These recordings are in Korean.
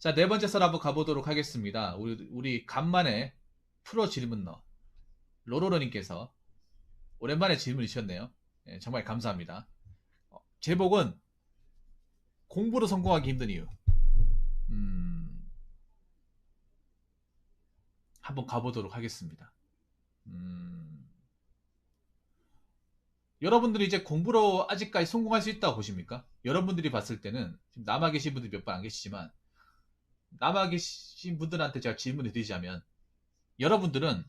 자, 네 번째 썰 한번 가보도록 하겠습니다. 우리 간만에 프로 질문러 로로로님께서 오랜만에 질문 주셨네요. 예, 정말 감사합니다. 제목은 공부로 성공하기 힘든 이유. 음, 한번 가보도록 하겠습니다. 음, 여러분들이 이제 공부로 아직까지 성공할 수 있다고 보십니까? 여러분들이 봤을 때는 지금 남아 계신 분들이 몇 분 안 계시지만 남아 계신 분들한테 제가 질문을 드리자면 여러분들은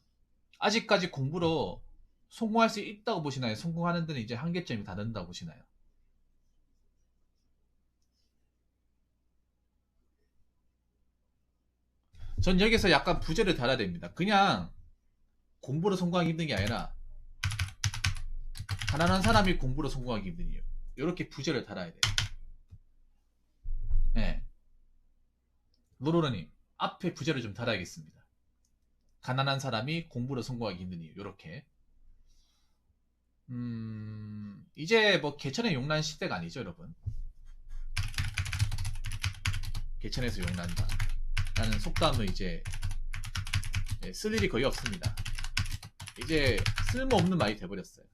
아직까지 공부로 성공할 수 있다고 보시나요? 성공하는 데는 이제 한계점이 다 된다고 보시나요? 전 여기서 약간 부제를 달아야 됩니다. 그냥 공부로 성공하기 힘든 게 아니라 가난한 사람이 공부로 성공하기 힘든 이유. 이렇게 부제를 달아야 돼요. 네. 로로로님 앞에 부제를 좀 달아야겠습니다. 가난한 사람이 공부로 성공하기 힘든 이유. 이렇게. 이제 뭐 개천의 용난 시대가 아니죠, 여러분. 개천에서 용난다 라는 속담은 이제 쓸 일이 거의 없습니다. 이제 쓸모없는 말이 돼버렸어요.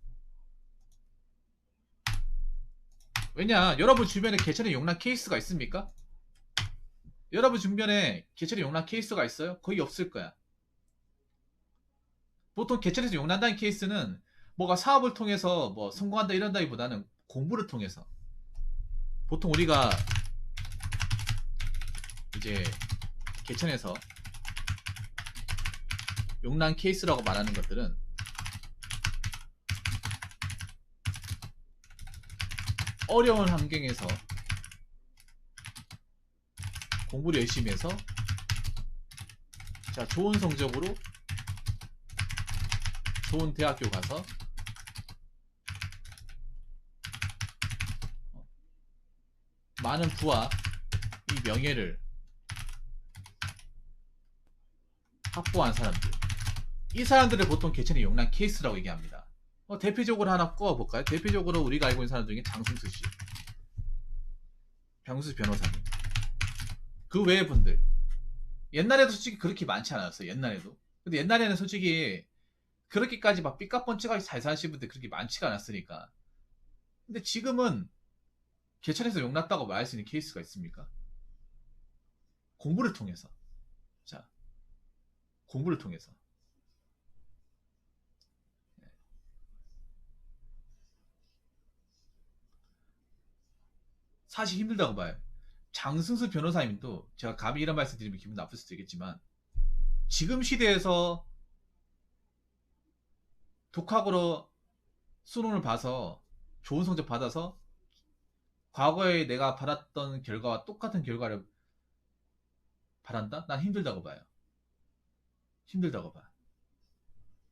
왜냐, 여러분 주변에 개천의 용난 케이스가 있습니까? 여러분 주변에 개천의 용난 케이스가 있어요? 거의 없을 거야. 보통 개천에서 용난다는 케이스는 뭐가 사업을 통해서 뭐 성공한다 이런다기보다는 공부를 통해서, 보통 우리가 이제 개천에서 용난 케이스라고 말하는 것들은 어려운 환경에서 공부를 열심히 해서 자, 좋은 성적으로 좋은 대학교 가서 많은 부와 이 명예를 확보한 사람들, 이 사람들을 보통 개천의 용난 케이스라고 얘기합니다. 대표적으로 하나 꼽아볼까요? 대표적으로 우리가 알고 있는 사람 중에 장승수 씨, 병수 변호사님, 그 외의 분들, 옛날에도 솔직히 그렇게 많지 않았어요. 옛날에도. 근데 옛날에는 솔직히 그렇게까지 막 삐까뻔쩍하게 잘 사신 분들 그렇게 많지가 않았으니까. 근데 지금은 개천에서 용났다고 말할 수 있는 케이스가 있습니까? 공부를 통해서. 자, 공부를 통해서. 사실 힘들다고 봐요. 장승수 변호사님도 제가 감히 이런 말씀 드리면 기분 나쁠 수도 있겠지만 지금 시대에서 독학으로 수능을 봐서 좋은 성적 받아서 과거에 내가 받았던 결과와 똑같은 결과를 바란다? 난 힘들다고 봐요. 힘들다고 봐.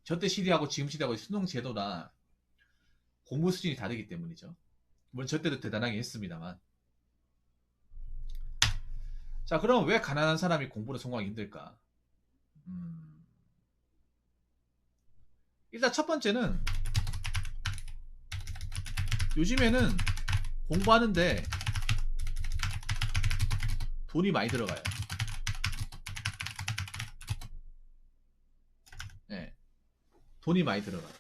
저때 시대하고 지금 시대하고 수능 제도나 공부 수준이 다르기 때문이죠. 물론 저 때도 대단하게 했습니다만. 자, 그럼 왜 가난한 사람이 공부를 성공하기 힘들까? 일단 첫 번째는 요즘에는 공부하는데 돈이 많이 들어가요. 네, 돈이 많이 들어가요.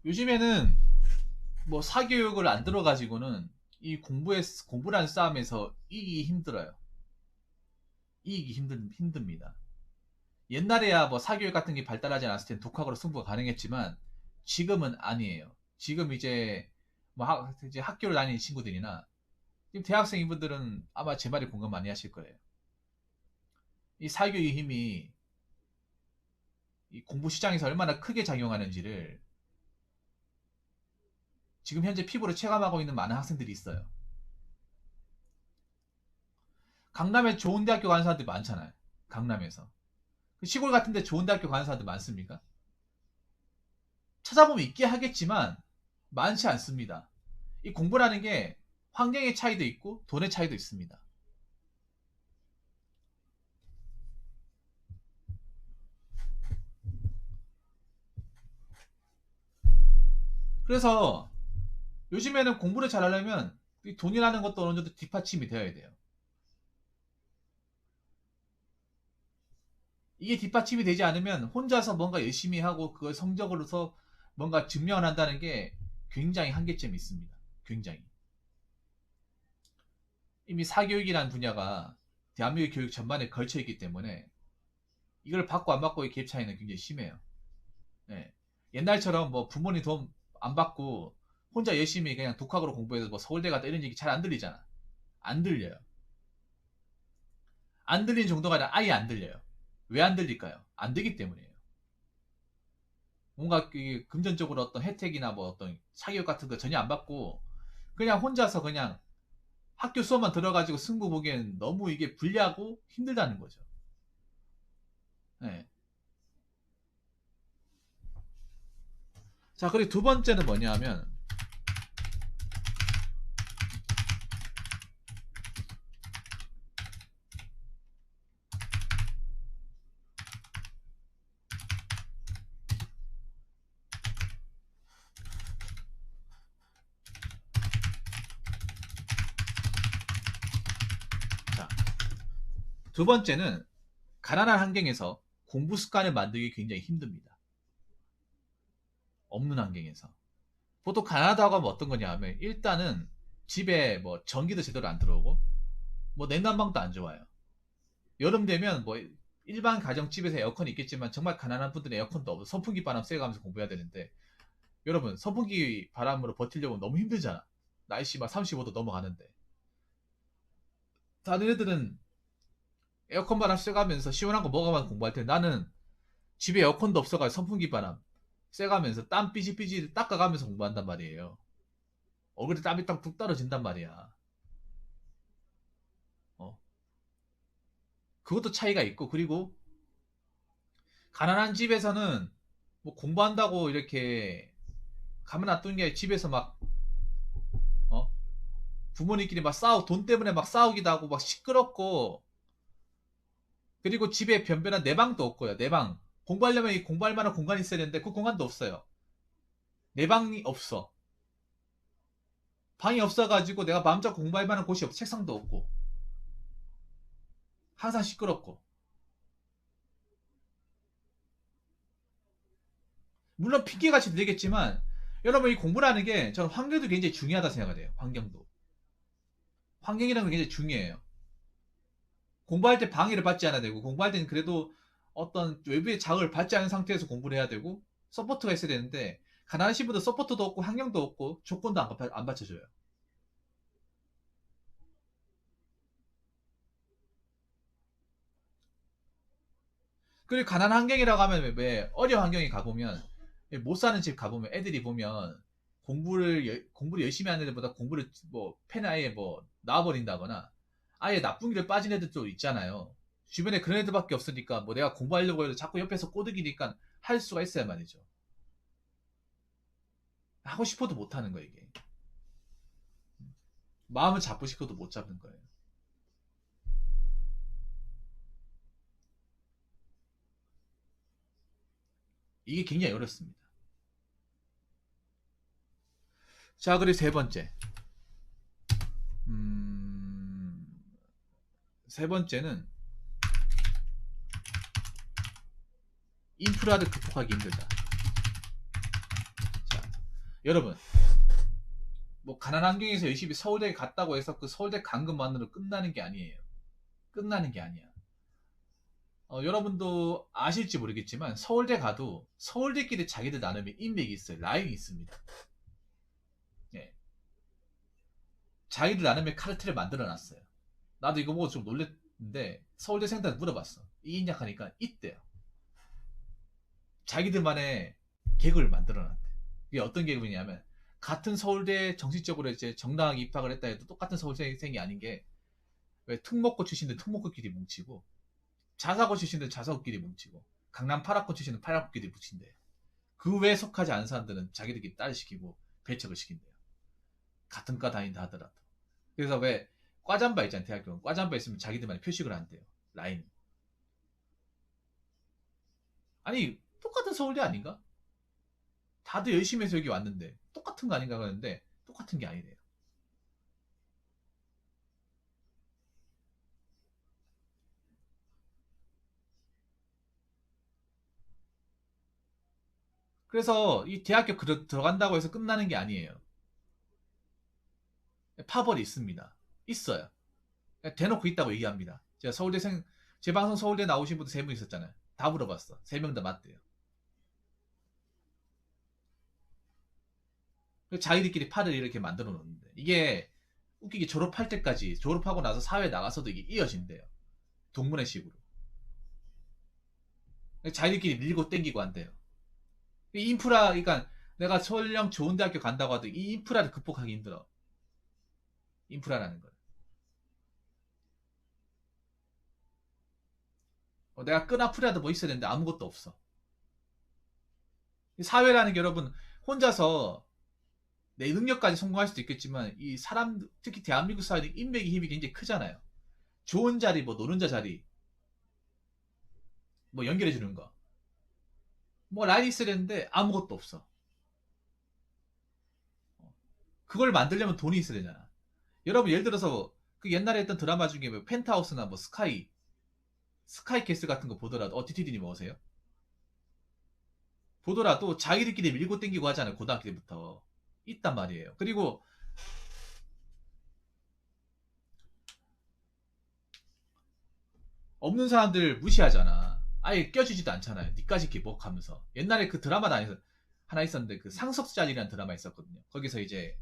요즘에는 뭐 사교육을 안 들어가지고는 이 공부라는 싸움에서 이기기 힘들어요. 이기기 힘듭니다. 옛날에야 뭐 사교육 같은 게 발달하지 않았을 땐 독학으로 승부가 가능했지만 지금은 아니에요. 지금 이제 뭐 이제 학교를 다니는 친구들이나 지금 대학생인 분들은 아마 제 말에 공감 많이 하실 거예요. 이 사교육의 힘이 이 공부 시장에서 얼마나 크게 작용하는지를 지금 현재 피부로 체감하고 있는 많은 학생들이 있어요. 강남에 좋은 대학교 가는 사람들이 많잖아요. 강남에서. 시골 같은데 좋은 대학교 가는 사람들 많습니까? 찾아보면 있게 하겠지만 많지 않습니다. 이 공부라는 게 환경의 차이도 있고 돈의 차이도 있습니다. 그래서 요즘에는 공부를 잘하려면 이 돈이라는 것도 어느 정도 뒷받침이 되어야 돼요. 이게 뒷받침이 되지 않으면 혼자서 뭔가 열심히 하고 그걸 성적으로서 뭔가 증명을 한다는 게 굉장히 한계점이 있습니다. 굉장히. 이미 사교육이라는 분야가 대한민국 교육 전반에 걸쳐 있기 때문에 이걸 받고 안 받고의 갭 차이는 굉장히 심해요. 예. 옛날처럼 뭐 부모님 도움 안 받고 혼자 열심히 그냥 독학으로 공부해서 뭐 서울대 갔다 이런 얘기 잘 안 들리잖아. 안 들려요. 안 들리는 정도가 아니라 아예 안 들려요. 왜 안 들릴까요? 안 되기 때문이에요. 뭔가 그 금전적으로 어떤 혜택이나 뭐 어떤 사교육 같은 거 전혀 안 받고 그냥 혼자서 그냥 학교 수업만 들어가지고 승부 보기엔 너무 이게 불리하고 힘들다는 거죠. 네. 자, 그리고 두 번째는 뭐냐 하면, 자, 두 번째는 가난한 환경에서 공부 습관을 만들기 굉장히 힘듭니다. 없는 환경에서. 보통 가난하다고 하면 어떤 거냐 하면, 일단은 집에 뭐 전기도 제대로 안 들어오고, 뭐 냉난방도 안 좋아요. 여름 되면 뭐 일반 가정집에서 에어컨이 있겠지만 정말 가난한 분들은 에어컨도 없어. 선풍기 바람 쐬가면서 공부해야 되는데, 여러분 선풍기 바람으로 버티려면 너무 힘들잖아. 날씨 막 35도 넘어가는데. 다른 애들은 에어컨 바람 쐬가면서 시원한 거 먹어가면서 공부할 때 나는 집에 에어컨도 없어가지고 선풍기 바람 쐬가면서 땀 삐질삐질 닦아가면서 공부한단 말이에요. 얼굴에 땀이 딱 뚝 떨어진단 말이야. 어. 그것도 차이가 있고, 그리고 가난한 집에서는 뭐 공부한다고 이렇게 가만 놔두는 게 집에서 막 어? 부모님끼리 막 싸우 돈 때문에 막 싸우기도 하고 막 시끄럽고, 그리고 집에 변변한 내 방도 없고요. 내 방. 공부하려면 이 공부할 만한 공간이 있어야 되는데 그 공간도 없어요. 내 방이 없어. 방이 없어가지고 내가 마음껏 공부할 만한 곳이 없어. 책상도 없고. 항상 시끄럽고. 물론 핑계같이 들리겠지만 여러분 이 공부라는 게 저는 환경도 굉장히 중요하다 생각해요. 환경도. 환경이라는 게 굉장히 중요해요. 공부할 때 방해를 받지 않아야 되고, 공부할 때는 그래도 어떤 외부의 자극을 받지 않은 상태에서 공부를 해야 되고 서포트가 있어야 되는데, 가난하신 분들 서포트도 없고 환경도 없고 조건도 안 받쳐줘요. 그리고 가난한 환경이라고 하면 왜 어려운 환경에 가보면, 못 사는 집 가보면 애들이 보면 공부를 열심히 하는 애들보다 공부를 뭐 펜 아예 뭐 놔버린다거나 아예 나쁜 길에 빠진 애들도 있잖아요. 주변에 그런 애들밖에 없으니까 뭐 내가 공부하려고 해도 자꾸 옆에서 꼬드기니까 할 수가 있어야 말이죠. 하고 싶어도 못 하는 거예요, 이게. 마음을 잡고 싶어도 못 잡는 거예요. 이게 굉장히 어렵습니다. 자, 그리고 세 번째. 음, 세 번째는 인프라를 극복하기 힘들다. 자, 여러분, 뭐 가난한 환경에서 열심히 서울대 갔다고 해서 그 서울대 간 것만으로 끝나는 게 아니에요. 끝나는 게 아니야. 여러분도 아실지 모르겠지만 서울대 가도 서울대끼리 자기들 나름의 인맥이 있어요. 라인이 있습니다. 예. 자기들 나름의 카르텔을 만들어 놨어요. 나도 이거 보고 좀 놀랬는데 서울대 생한테 물어봤어. 이 인약하니까 있대요. 자기들만의 계급을 만들어 놨대. 이게 어떤 계급이냐면, 같은 서울대 정식적으로 이제 정당하게 입학을 했다 해도 똑같은 서울생이 아닌 게, 왜 특목고 출신들 특목고끼리 뭉치고 자사고 출신들 자사고끼리 뭉치고 강남 8학고 출신들 8학고끼리 뭉친대요. 그 외에 속하지 않은 사람들은 자기들끼리 딸시키고 배척을 시킨대요. 같은 과 다닌다 하더라도. 그래서 왜 과잠바 있잖아요. 대학교 과잠바 있으면 자기들만의 표식을 한대요. 라인. 아니 똑같은 서울대 아닌가? 다들 열심히 해서 여기 왔는데 똑같은 거 아닌가 하는데, 똑같은 게 아니래요. 그래서 이 대학교 들어간다고 해서 끝나는 게 아니에요. 파벌이 있습니다. 있어요. 대놓고 있다고 얘기합니다. 제가 서울대생, 제 방송 서울대 나오신 분들 3분 있었잖아요. 다 물어봤어. 3명 다 맞대요. 자기들끼리 팔을 이렇게 만들어 놓는데, 이게 웃기게 졸업할 때까지, 졸업하고 나서 사회에 나가서도 이게 이어진대요. 동문회 식으로. 자기들끼리 밀고 땡기고 한대요. 이 인프라, 그러니까 내가 설령 좋은 대학교 간다고 하도 이 인프라를 극복하기 힘들어. 인프라라는 걸. 내가 끈앞이라도 뭐 있어야 되는데 아무것도 없어. 사회라는 게 여러분, 혼자서 내 능력까지 성공할 수도 있겠지만, 이 사람, 특히 대한민국 사회는 인맥의 힘이 굉장히 크잖아요. 좋은 자리, 뭐 노른자 자리, 뭐 연결해 주는 거. 뭐 라인이 있어야 되는데 아무것도 없어. 그걸 만들려면 돈이 있어야 되잖아. 여러분 예를 들어서 그 옛날에 했던 드라마 중에 뭐 펜트하우스나 뭐 스카이 캐슬 같은 거 보더라도 TTD님 뭐세요? 보더라도 자기들끼리 밀고 땡기고 하잖아요. 고등학교 때부터 있단 말이에요. 그리고 없는 사람들 무시하잖아. 아예 껴주지도 않잖아요. 니까지 기복하면서. 옛날에 그 드라마 하나 있었는데 그 상석자리라는 드라마 있었거든요. 거기서 이제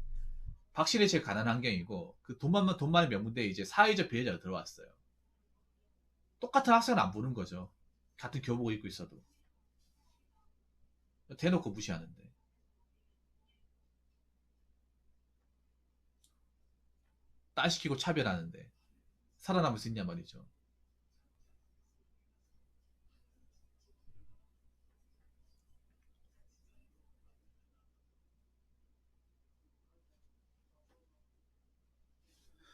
박신혜 제일 가난한 환경이고 그 돈 많은 명문대에 이제 사회적 비해자로 들어왔어요. 똑같은 학생은 안 보는 거죠. 같은 교복을 입고 있어도. 대놓고 무시하는데. 딸시키고 차별하는데. 살아남을 수 있냐 말이죠.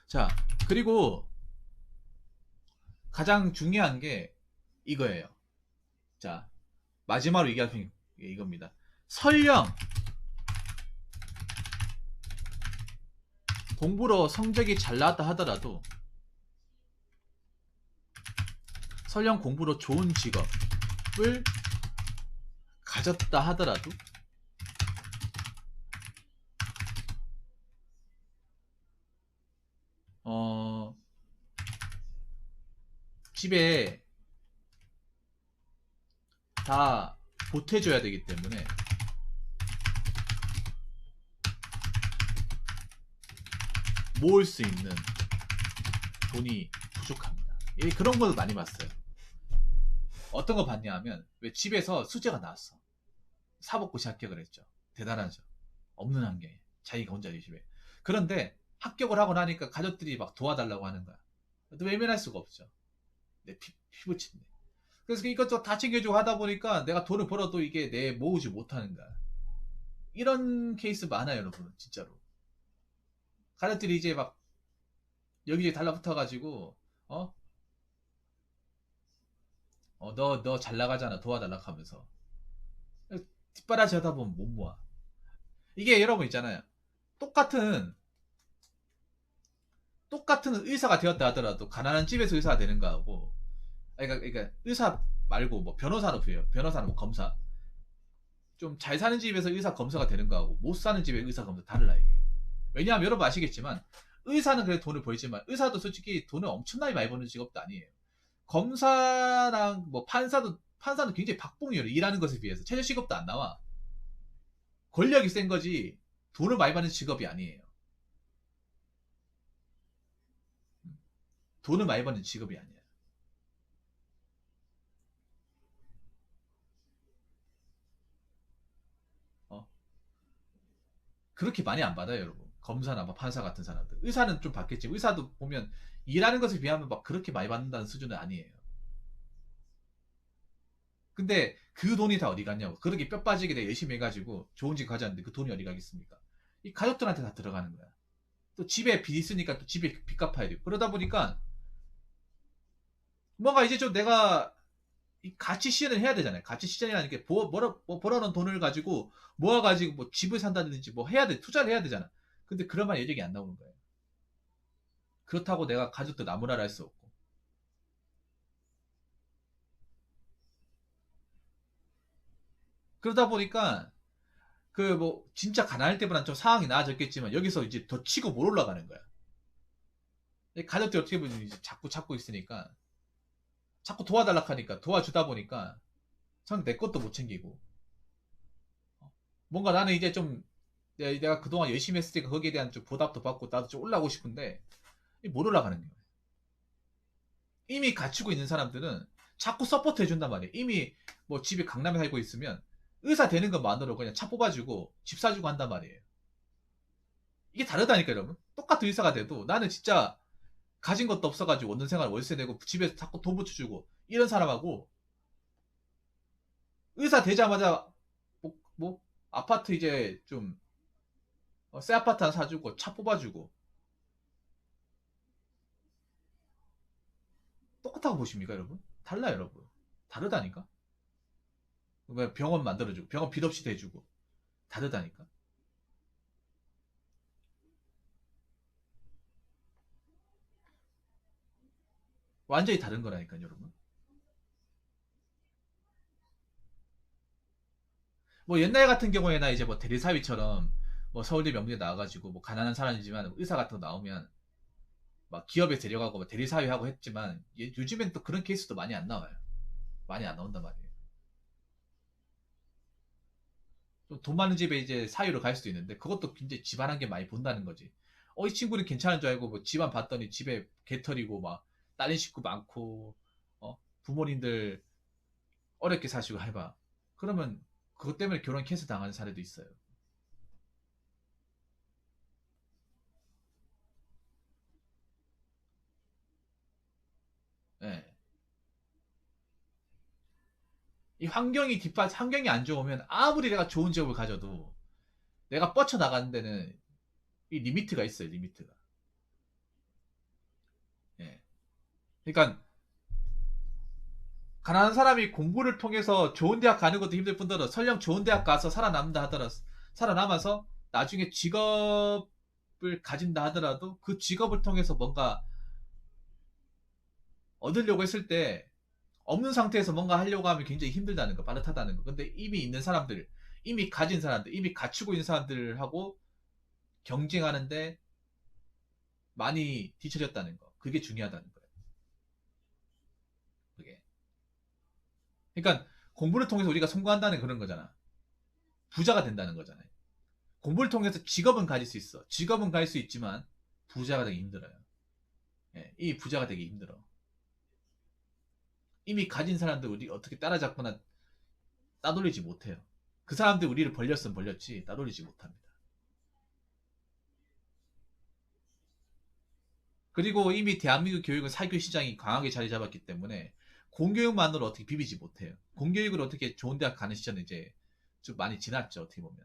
자, 그리고 가장 중요한 게 이거예요. 자, 마지막으로 얘기할 게 이겁니다. 설령 공부로 성적이 잘 나왔다 하더라도, 설령 공부로 좋은 직업을 가졌다 하더라도, 어, 집에 다 보태줘야 되기 때문에 모을 수 있는 돈이 부족합니다. 그런 걸 많이 봤어요. 어떤 거 봤냐 하면, 왜 집에서 수재가 나왔어. 사법고시 합격을 했죠. 대단하죠. 없는 환경에. 자기가 혼자 열심히 해. 그런데 합격을 하고 나니까 가족들이 막 도와달라고 하는 거야. 외면할 수가 없죠. 내 피부친데. 그래서 이것저것 다 챙겨주고 하다 보니까 내가 돈을 벌어도 이게 내 모으지 못하는 거야. 이런 케이스 많아요, 여러분. 진짜로. 가족들이 이제 막 여기저기 달라붙어가지고, 어? 너 잘 나가잖아. 도와달라고 하면서. 뒷바라지 하다 보면 못 모아. 이게 여러분 있잖아요. 똑같은 의사가 되었다 하더라도 가난한 집에서 의사가 되는 거하고, 그러니까 의사 말고 뭐 변호사로 부여요. 변호사는 뭐 검사. 좀 잘 사는 집에서 의사 검사가 되는 거하고 못 사는 집에 의사 검사 달라 이게. 왜냐하면 여러분 아시겠지만 의사는 그래 돈을 벌지만 의사도 솔직히 돈을 엄청나게 많이 버는 직업도 아니에요. 검사랑 뭐 판사는 굉장히 박봉이에요. 일하는 것에 비해서 최저 시급도 안 나와. 권력이 센 거지 돈을 많이 받는 직업이 아니에요. 돈을 많이 버는 직업이 아니야. 어? 그렇게 많이 안 받아요, 여러분. 검사나 뭐 판사 같은 사람들. 의사는 좀 받겠지. 의사도 보면 일하는 것에 비하면 막 그렇게 많이 받는다는 수준은 아니에요. 근데 그 돈이 다 어디 갔냐고. 그렇게 뼈 빠지게 내 열심히 해가지고 좋은 집 가졌는데 그 돈이 어디 가겠습니까? 이 가족들한테 다 들어가는 거야. 또 집에 빚 있으니까 또 집에 빚 갚아야 되고. 그러다 보니까 뭔가 이제 좀 내가 이 가치 실현을 해야 되잖아요. 가치 실현이라는 게 벌어놓은 돈을 가지고 모아가지고 뭐 집을 산다든지 뭐 해야 돼. 투자를 해야 되잖아. 근데 그런 말 예적이 안 나오는 거예요. 그렇다고 내가 가족도 나무라를 할 수 없고. 그러다 보니까 그 뭐 진짜 가난할 때보다는 좀 상황이 나아졌겠지만 여기서 이제 더 치고 못 올라가는 거야. 가족들이 어떻게 보면 이제 자꾸 찾고 있으니까 자꾸 도와달라 하니까 도와주다 보니까 참 내 것도 못 챙기고 뭔가 나는 이제 좀 내가 그동안 열심히 했으니까 거기에 대한 좀 보답도 받고 나도 좀 올라가고 싶은데 못 올라가는 거예요. 이미 갖추고 있는 사람들은 자꾸 서포트 해준단 말이에요. 이미 뭐 집에 강남에 살고 있으면 의사 되는 것만으로 그냥 차 뽑아주고 집 사주고 한단 말이에요. 이게 다르다니까 여러분. 똑같은 의사가 돼도 나는 진짜 가진 것도 없어가지고 원룸 생활 월세 내고 집에서 자꾸 돈 붙여주고 이런 사람하고 의사 되자마자 뭐 아파트 이제 좀 새 아파트 하나 사주고 차 뽑아주고 똑같다고 보십니까 여러분? 달라요 여러분. 다르다니까. 왜 병원 만들어주고 병원 빚 없이 대주고 다르다니까. 완전히 다른 거라니까 여러분. 뭐 옛날 같은 경우에나 이제 뭐 대리사위처럼 뭐 서울대 명문대 나와가지고 뭐 가난한 사람이지만 의사 같은 거 나오면 막 기업에 데려가고 뭐 대리사위 하고 했지만 요즘엔 또 그런 케이스도 많이 안 나와요. 많이 안 나온단 말이에요. 좀 돈 많은 집에 이제 사위로 갈 수도 있는데 그것도 굉장히 집안한 게 많이 본다는 거지. 이 친구는 괜찮은 줄 알고 뭐 집안 봤더니 집에 개털이고 막 딸린 식구 많고 부모님들 어렵게 사시고 해봐. 그러면 그것 때문에 결혼 캔슬 당하는 사례도 있어요. 예. 이 환경이 안 좋으면 아무리 내가 좋은 직업을 가져도 내가 뻗쳐나가는 데는 이 리미트가 있어요, 리미트가. 예. 그러니까 가난한 사람이 공부를 통해서 좋은 대학 가는 것도 힘들 뿐더러 설령 좋은 대학 가서 살아남다 하더라도 살아남아서 나중에 직업을 가진다 하더라도 그 직업을 통해서 뭔가 얻으려고 했을 때 없는 상태에서 뭔가 하려고 하면 굉장히 힘들다는 거, 빠듯하다는 거. 근데 이미 있는 사람들, 이미 가진 사람들, 이미 갖추고 있는 사람들하고 경쟁하는데 많이 뒤처졌다는 거. 그게 중요하다는 거예요. 그게. 그러니까 공부를 통해서 우리가 성공한다는 그런 거잖아. 부자가 된다는 거잖아요. 공부를 통해서 직업은 가질 수 있어. 직업은 가질 수 있지만 부자가 되기 힘들어요. 예, 이 부자가 되기 힘들어. 이미 가진 사람들 우리 어떻게 따라잡거나 따돌리지 못해요. 그 사람들 우리를 벌렸으면 벌렸지 따돌리지 못합니다. 그리고 이미 대한민국 교육은 사교육 시장이 강하게 자리 잡았기 때문에 공교육만으로 어떻게 비비지 못해요. 공교육을 어떻게 좋은 대학 가는 시절은 이제 좀 많이 지났죠. 어떻게 보면.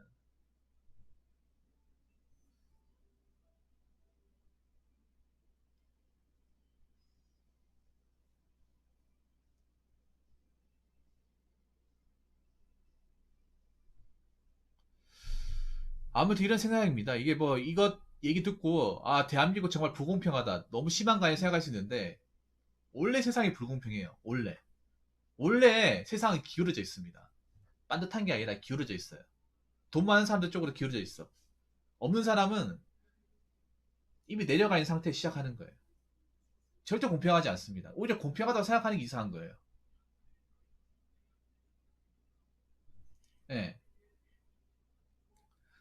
아무튼 이런 생각입니다. 이게 뭐 이것 얘기 듣고 대한민국 정말 불공평하다. 너무 심한가 생각할 수 있는데 원래 세상이 불공평해요. 원래 세상은 기울어져 있습니다. 반듯한 게 아니라 기울어져 있어요. 돈 많은 사람들 쪽으로 기울어져 있어. 없는 사람은 이미 내려가 있는 상태에 시작하는 거예요. 절대 공평하지 않습니다. 오히려 공평하다고 생각하는 게 이상한 거예요. 예.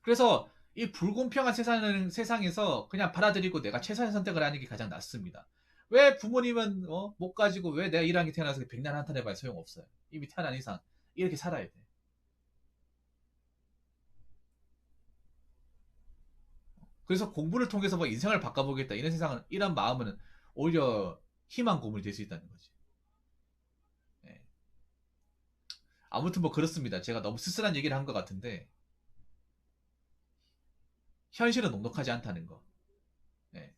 그래서 이 불공평한 세상에서 그냥 받아들이고 내가 최선의 선택을 하는 게 가장 낫습니다. 왜 부모님은 못 가지고 왜 내가 일하는 게 태어나서 백날 한탄해봐야 소용없어요. 이미 태어난 이상 이렇게 살아야 돼. 그래서 공부를 통해서 뭐 인생을 바꿔보겠다 이런 마음은 오히려 희망 고문이 될 수 있다는 거지. 예. 아무튼 뭐 그렇습니다. 제가 너무 쓸쓸한 얘기를 한 것 같은데 현실은 녹록하지 않다는 거. 예.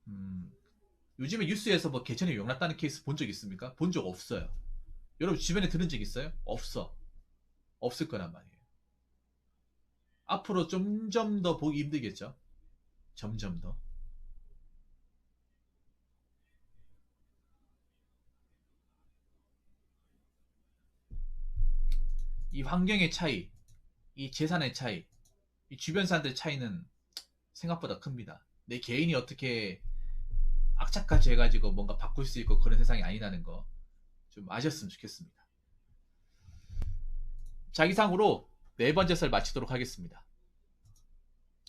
음, 요즘에 뉴스에서 뭐 개천이 용났다는 케이스 본 적 있습니까? 본 적 없어요. 여러분 주변에 들은 적 있어요? 없어. 없을 거란 말이에요. 앞으로 점점 더 보기 힘들겠죠. 점점 더. 이 환경의 차이, 이 재산의 차이, 이 주변 사람들의 차이는 생각보다 큽니다. 내 개인이 어떻게 악착같이 해가지고 뭔가 바꿀 수 있고 그런 세상이 아니라는 거 좀 아셨으면 좋겠습니다. 자, 이상으로 네 번째 썰 마치도록 하겠습니다.